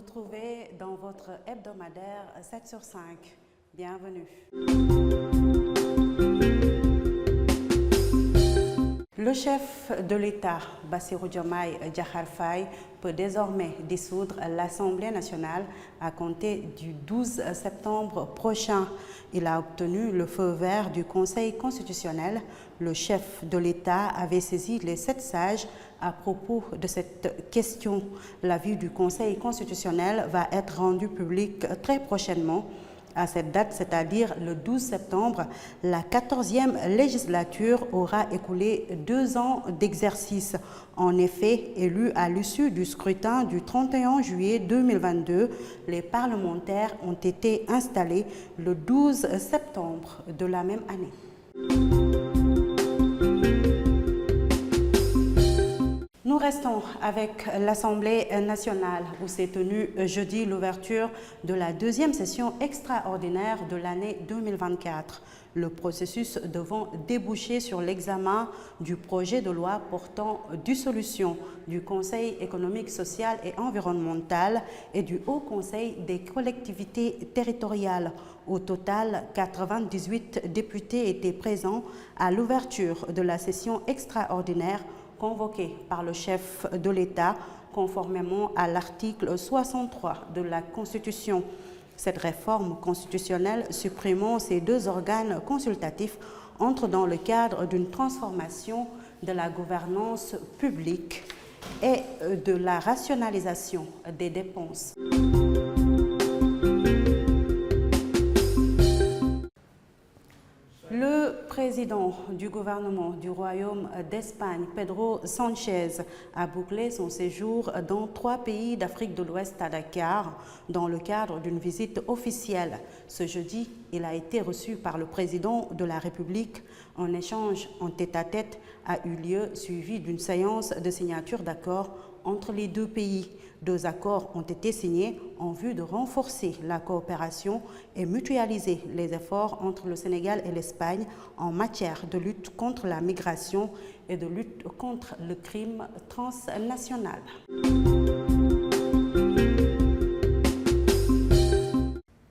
retrouver dans votre hebdomadaire 7 sur 5. Bienvenue. Le chef de l'État, Bassirou Diomaye Diakhar Faye, peut désormais dissoudre l'Assemblée nationale à compter du 12 septembre prochain. Il a obtenu le feu vert du Conseil constitutionnel. Le chef de l'État avait saisi les 7 sages à propos de cette question. L'avis du Conseil constitutionnel va être rendu public très prochainement. À cette date, c'est-à-dire le 12 septembre, la 14e législature aura écoulé 2 ans d'exercice. En effet, élus à l'issue du scrutin du 31 juillet 2022, les parlementaires ont été installés le 12 septembre de la même année. Nous restons avec l'Assemblée nationale où s'est tenue jeudi l'ouverture de la 2e session extraordinaire de l'année 2024. Le processus devant déboucher sur l'examen du projet de loi portant dissolution du Conseil économique, social et environnemental et du Haut Conseil des collectivités territoriales. Au total, 98 députés étaient présents à l'ouverture de la session extraordinaire convoqué par le chef de l'État conformément à l'article 63 de la Constitution. Cette réforme constitutionnelle supprimant ces 2 organes consultatifs entre dans le cadre d'une transformation de la gouvernance publique et de la rationalisation des dépenses. Le président du gouvernement du Royaume d'Espagne, Pedro Sánchez, a bouclé son séjour dans 3 pays d'Afrique de l'Ouest à Dakar dans le cadre d'une visite officielle. Ce jeudi, il a été reçu par le président de la République. Un échange en tête-à-tête a eu lieu, suivi d'une séance de signature d'accords entre les 2 pays. 2 accords ont été signés en vue de renforcer la coopération et mutualiser les efforts entre le Sénégal et l'Espagne en matière de lutte contre la migration et de lutte contre le crime transnational.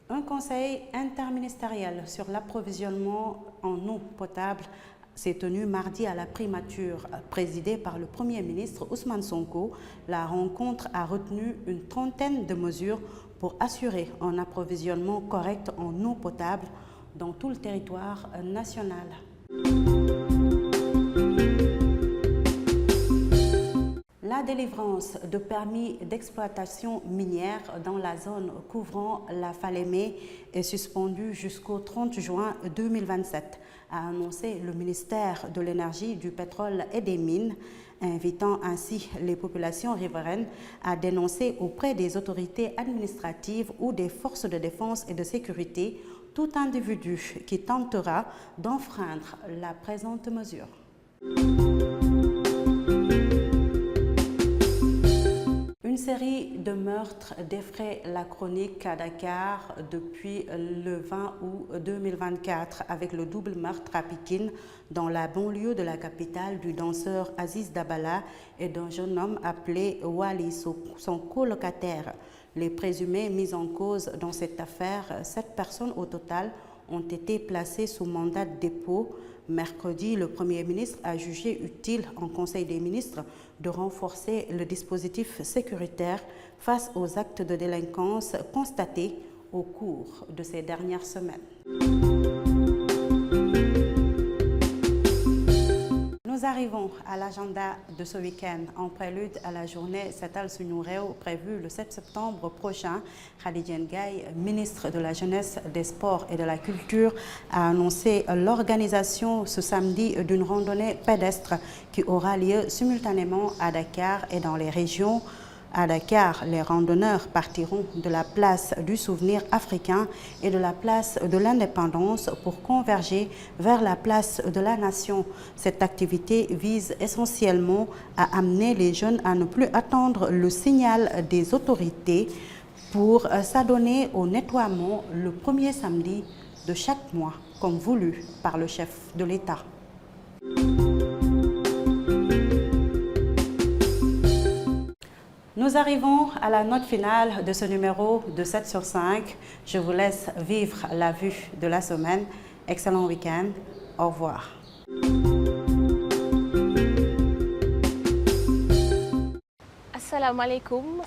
Un conseil interministériel sur l'approvisionnement en eau potable s'est tenu mardi à la primature, présidée par le Premier ministre Ousmane Sonko. La rencontre a retenu une 30aine de mesures pour assurer un approvisionnement correct en eau potable dans tout le territoire national. La délivrance de permis d'exploitation minière dans la zone couvrant la Falémé est suspendue jusqu'au 30 juin 2027, a annoncé le ministère de l'Énergie, du Pétrole et des Mines, invitant ainsi les populations riveraines à dénoncer auprès des autorités administratives ou des forces de défense et de sécurité tout individu qui tentera d'enfreindre la présente mesure. Une série de meurtres défraie la chronique à Dakar depuis le 20 août 2024 avec le double meurtre à Pikine dans la banlieue de la capitale du danseur Aziz Dabala et d'un jeune homme appelé Wali, son colocataire. Les présumés mis en cause dans cette affaire, 7 personnes au total, ont été placées sous mandat de dépôt. Mercredi, le Premier ministre a jugé utile en Conseil des ministres de renforcer le dispositif sécuritaire face aux actes de délinquance constatés au cours de ces dernières semaines. Nous arrivons à l'agenda de ce week-end en prélude à la journée Setal Suñu Réew prévue le 7 septembre prochain. Khady Diène Gaye, ministre de la Jeunesse, des Sports et de la Culture, a annoncé l'organisation ce samedi d'une randonnée pédestre qui aura lieu simultanément à Dakar et dans les régions. À Dakar, les randonneurs partiront de la place du souvenir africain et de la place de l'indépendance pour converger vers la place de la nation. Cette activité vise essentiellement à amener les jeunes à ne plus attendre le signal des autorités pour s'adonner au nettoiement le premier samedi de chaque mois, comme voulu par le chef de l'État. Nous Nous arrivons à la note finale de ce numéro de 7 sur 5. Je vous laisse vivre la vue de la semaine. Excellent week-end. Au revoir. Assalamu alaikum.